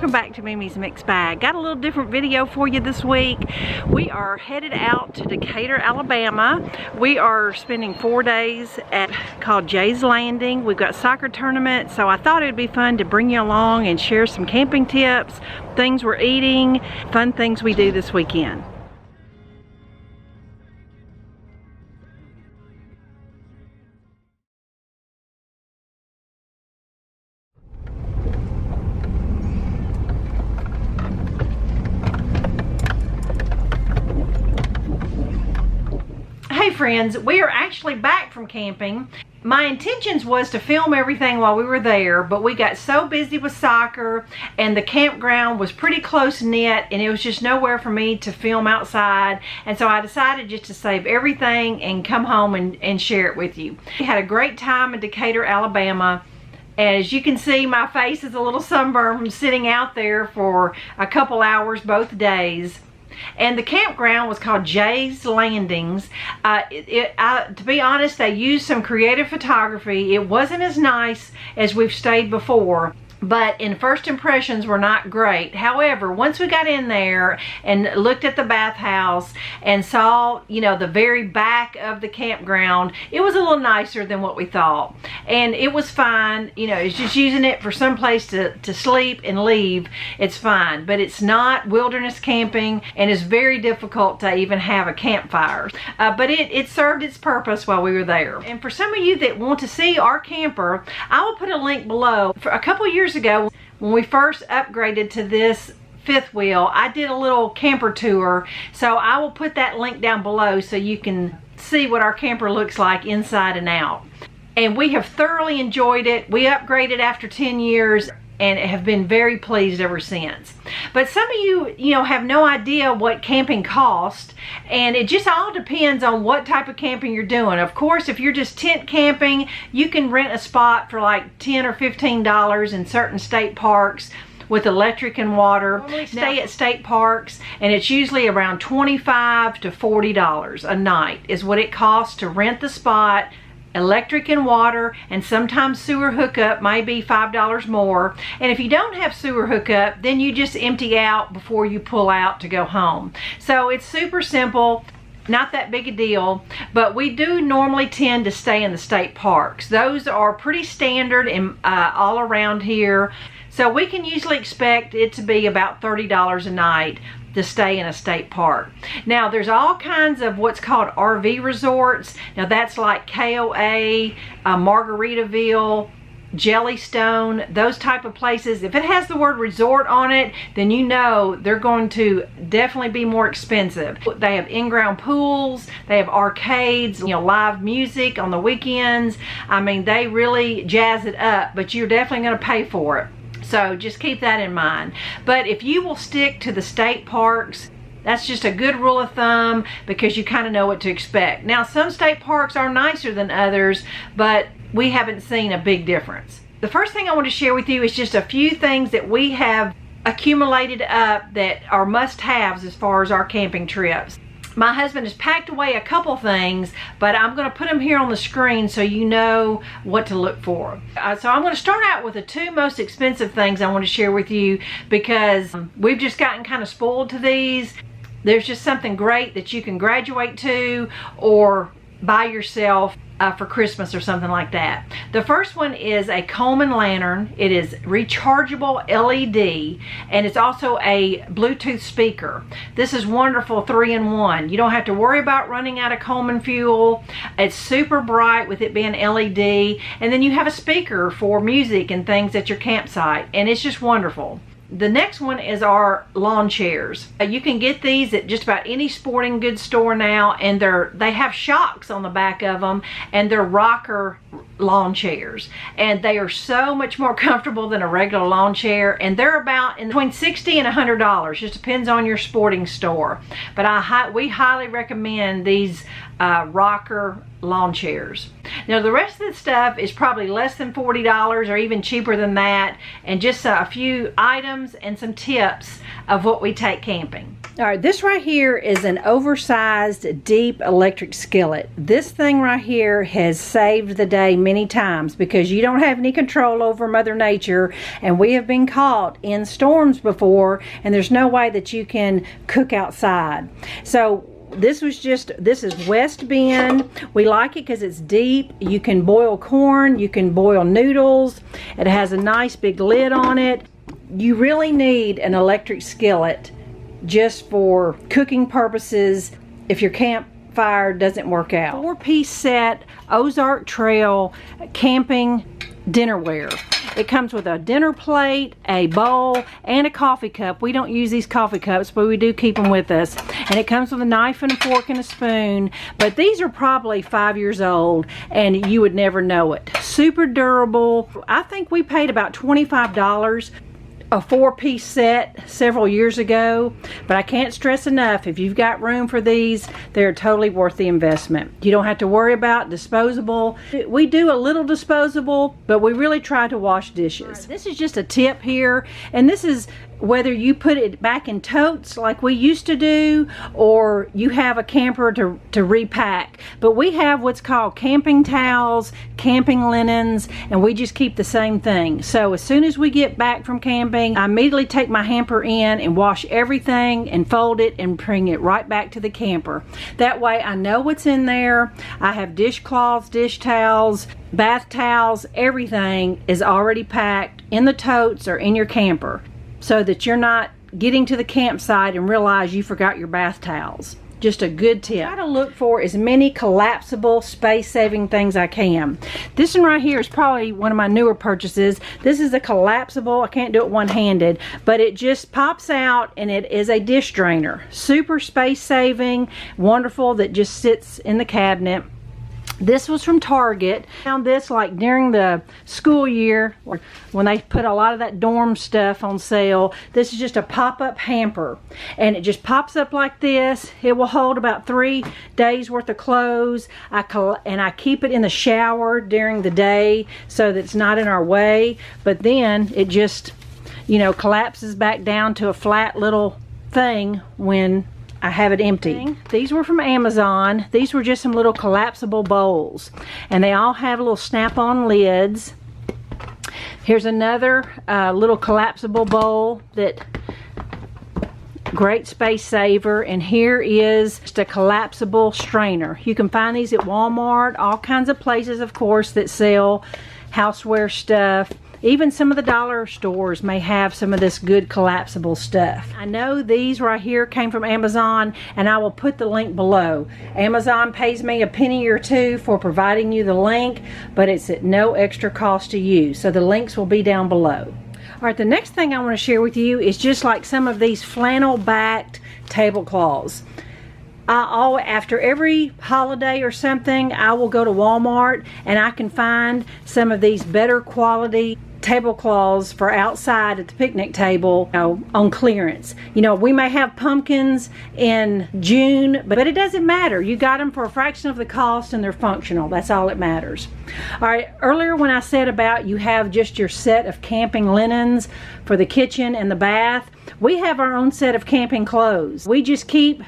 welcome back to Mimi's Mixed Bag. Got a little different video for you this week. We are headed out to Decatur, Alabama. We are spending 4 days at called Jay's Landing. We've got soccer tournament, so I thought it would be fun to bring you along and share some camping tips, things we're eating, fun things we do this weekend. Hey friends, we are actually back from camping. My intentions was to film everything while we were there, but we got so busy with soccer and the campground was pretty close knit and it was just nowhere for me to film outside, and so I decided just to save everything and come home and share it with you. We had a great time in Decatur, Alabama. As you can see, my face is a little sunburned from sitting out there for a couple hours both days. And the campground was called Jay's Landings. To be honest, they used some creative photography. It wasn't as nice as we've stayed before, but in first impressions were not great. However, once we got in there and looked at the bathhouse and saw, you know, the very back of the campground, it was a little nicer than what we thought. And it was fine. You know, it's just using it for some place to sleep and leave. It's fine, but it's not wilderness camping, and it's very difficult to even have a campfire. But it served its purpose while we were there. And for some of you that want to see our camper, I will put a link below. For a couple years ago, when we first upgraded to this fifth wheel, I did a little camper tour, so I will put that link down below so you can see what our camper looks like inside and out. And we have thoroughly enjoyed it. We upgraded after 10 years and have been very pleased ever since. But some of you know, have no idea what camping costs, and it just all depends on what type of camping you're doing. Of course, if you're just tent camping, you can rent a spot for like $10 or $15 in certain state parks with electric and water. Normally stay at state parks, and it's usually around $25 to $40 a night is what it costs to rent the spot. Electric and water, and sometimes sewer hookup may be $5 more. And if you don't have sewer hookup, then you just empty out before you pull out to go home. So it's super simple, not that big a deal, but we do normally tend to stay in the state parks. Those are pretty standard in all around here. So we can usually expect it to be about $30 a night to stay in a state park. Now there's all kinds of what's called RV resorts. Now that's like KOA, Margaritaville, Jellystone, those type of places. If it has the word resort on it, then you know they're going to definitely be more expensive. They have in-ground pools, they have arcades, you know, live music on the weekends. I mean, they really jazz it up, but you're definitely going to pay for it. So just keep that in mind. But if you will stick to the state parks, that's just a good rule of thumb, because you kind of know what to expect. Now, some state parks are nicer than others, but we haven't seen a big difference. The first thing I want to share with you is just a few things that we have accumulated up that are must-haves as far as our camping trips. My husband has packed away a couple things, but I'm going to put them here on the screen so you know what to look for. So I'm going to start out with the two most expensive things I want to share with you, because we've just gotten kind of spoiled to these. There's just something great that you can graduate to or buy yourself for Christmas or something like that. The first one is a Coleman lantern. It is rechargeable LED, and it's also a Bluetooth speaker. This is wonderful, 3-in-1. You don't have to worry about running out of Coleman fuel. It's super bright with it being LED, and then you have a speaker for music and things at your campsite, and it's just wonderful. The next one is our lawn chairs. You can get these at just about any sporting goods store now, and they have shocks on the back of them, and they're rocker lawn chairs, and they are so much more comfortable than a regular lawn chair, and they're about between $60 and $100. Just depends on your sporting store, but we highly recommend these rocker lawn chairs. Now the rest of the stuff is probably less than $40 or even cheaper than that, and just a few items and some tips of what we take camping. All right, this right here is an oversized deep electric skillet. This thing right here has saved the day many times because you don't have any control over Mother Nature, and we have been caught in storms before, and there's no way that you can cook outside. So this is West Bend. We like it because it's deep. You can boil corn, you can boil noodles. It has a nice big lid on it. You really need an electric skillet just for cooking purposes if your campfire doesn't work out. 4-piece set Ozark Trail camping dinnerware. It comes with a dinner plate, a bowl, and a coffee cup. We don't use these coffee cups, but we do keep them with us. And it comes with a knife and a fork and a spoon. But these are probably 5 years old, and you would never know it. Super durable. I think we paid about $25 a 4-piece set several years ago, but I can't stress enough, if you've got room for these, they're totally worth the investment. You don't have to worry about disposable. We do a little disposable, but we really try to wash dishes. Right, this is just a tip here, and this is whether you put it back in totes like we used to do, or you have a camper to repack. But we have what's called camping towels, camping linens, and we just keep the same thing. So as soon as we get back from camping, I immediately take my hamper in and wash everything and fold it and bring it right back to the camper. That way I know what's in there. I have dishcloths, dish towels, bath towels, everything is already packed in the totes or in your camper, so that you're not getting to the campsite and realize you forgot your bath towels. Just a good tip. I try to look for as many collapsible, space-saving things I can. This one right here is probably one of my newer purchases. This is a collapsible. I can't do it one-handed, but it just pops out, and it is a dish drainer. Super space-saving, wonderful, that just sits in the cabinet. This was from Target. Found this like during the school year when they put a lot of that dorm stuff on sale. This is just a pop-up hamper, and it just pops up like this. It will hold about 3 days worth of clothes. I keep it in the shower during the day so that it's not in our way, but then it just, you know, collapses back down to a flat little thing when I have it empty. These were from Amazon. These were just some little collapsible bowls, and they all have little snap-on lids. Here's another little collapsible bowl that great space saver, and here is just a collapsible strainer. You can find these at Walmart, all kinds of places, of course, that sell houseware stuff. Even some of the dollar stores may have some of this good collapsible stuff. I know these right here came from Amazon, and I will put the link below. Amazon pays me a penny or two for providing you the link, but it's at no extra cost to you. So the links will be down below. All right, the next thing I want to share with you is just like some of these flannel-backed tablecloths. After every holiday or something, I will go to Walmart and I can find some of these better quality tablecloths for outside at the picnic table, you know, on clearance. You know, we may have pumpkins in June, but it doesn't matter. You got them for a fraction of the cost and they're functional. That's all that matters. All right, earlier when I said about you have just your set of camping linens for the kitchen and the bath, we have our own set of camping clothes. We just keep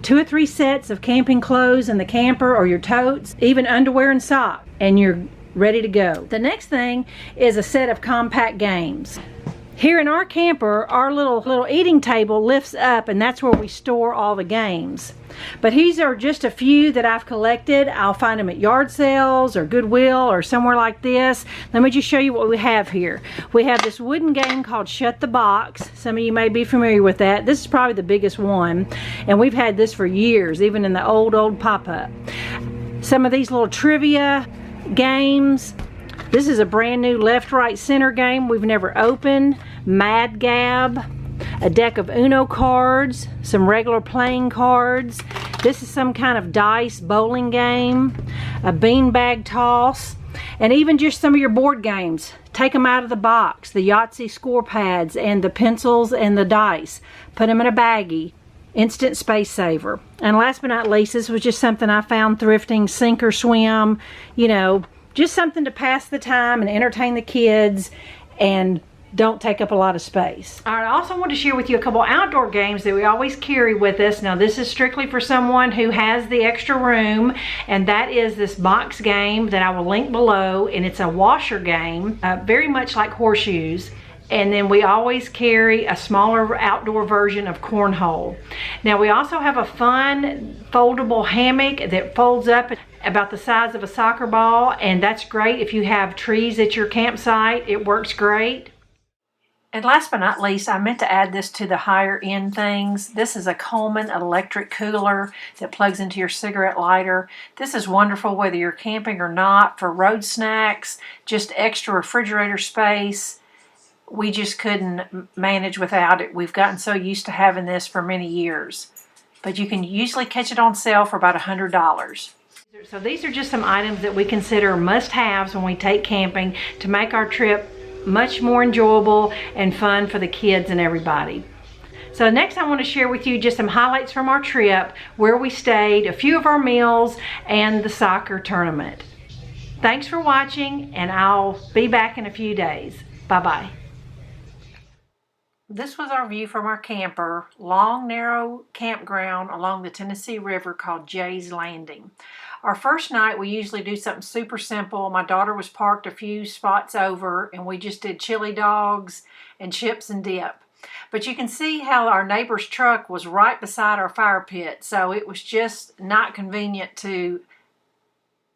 2 or 3 sets of camping clothes in the camper or your totes, even underwear and socks, and you're ready to go. The next thing is a set of compact games. Here in our camper, our little eating table lifts up, and that's where we store all the games. But these are just a few that I've collected. I'll find them at yard sales or Goodwill or somewhere like this. Let me just show you what we have here. We have this wooden game called Shut the Box. Some of you may be familiar with that. This is probably the biggest one, and we've had this for years, even in the old pop-up. Some of these little trivia games. This is a brand new left, right, center game we've never opened. Mad Gab, a deck of Uno cards, some regular playing cards. This is some kind of dice bowling game, a beanbag toss, and even just some of your board games. Take them out of the box, the Yahtzee score pads and the pencils and the dice. Put them in a baggie. instant space saver. And last but not least, this was just something I found thrifting, sink or swim, you know, just something to pass the time and entertain the kids and don't take up a lot of space. All right, I also want to share with you a couple outdoor games that we always carry with us. Now, this is strictly for someone who has the extra room, and that is this box game that I will link below, and it's a washer game, very much like horseshoes. And then we always carry a smaller outdoor version of cornhole. Now, we also have a fun foldable hammock that folds up about the size of a soccer ball, and that's great if you have trees at your campsite. It works great. And last but not least, I meant to add this to the higher end things. This is a Coleman electric cooler that plugs into your cigarette lighter. This is wonderful whether you're camping or not, for road snacks, just extra refrigerator space. We just couldn't manage without it. We've gotten so used to having this for many years. But you can usually catch it on sale for about $100. So these are just some items that we consider must-haves when we take camping to make our trip much more enjoyable and fun for the kids and everybody. So next I want to share with you just some highlights from our trip, where we stayed, a few of our meals, and the soccer tournament. Thanks for watching, and I'll be back in a few days. Bye-bye. This was our view from our camper, long, narrow campground along the Tennessee River called Jay's Landing. Our first night, we usually do something super simple. My daughter was parked a few spots over, and we just did chili dogs and chips and dip. But you can see how our neighbor's truck was right beside our fire pit, so it was just not convenient to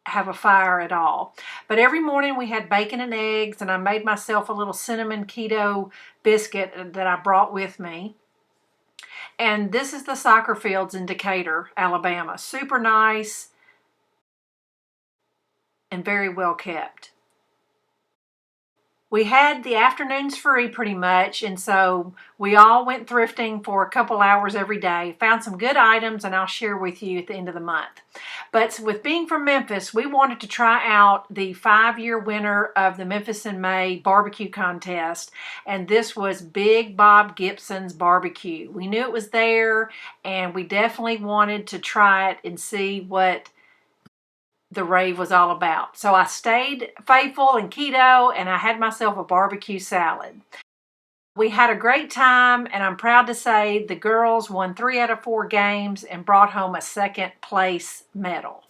have a fire at all. But every morning we had bacon and eggs, and I made myself a little cinnamon keto biscuit that I brought with me. And this is the soccer fields in Decatur, Alabama. Super nice and very well kept. We had the afternoons free pretty much, and so we all went thrifting for a couple hours every day. Found some good items, and I'll share with you at the end of the month. But with being from Memphis, we wanted to try out the 5-year winner of the Memphis in May barbecue contest, and this was Big Bob Gibson's Barbecue. We knew it was there, and we definitely wanted to try it and see what the rave was all about. So I stayed faithful and keto, and I had myself a barbecue salad. We had a great time, and I'm proud to say the girls won 3 out of 4 games and brought home a second place medal.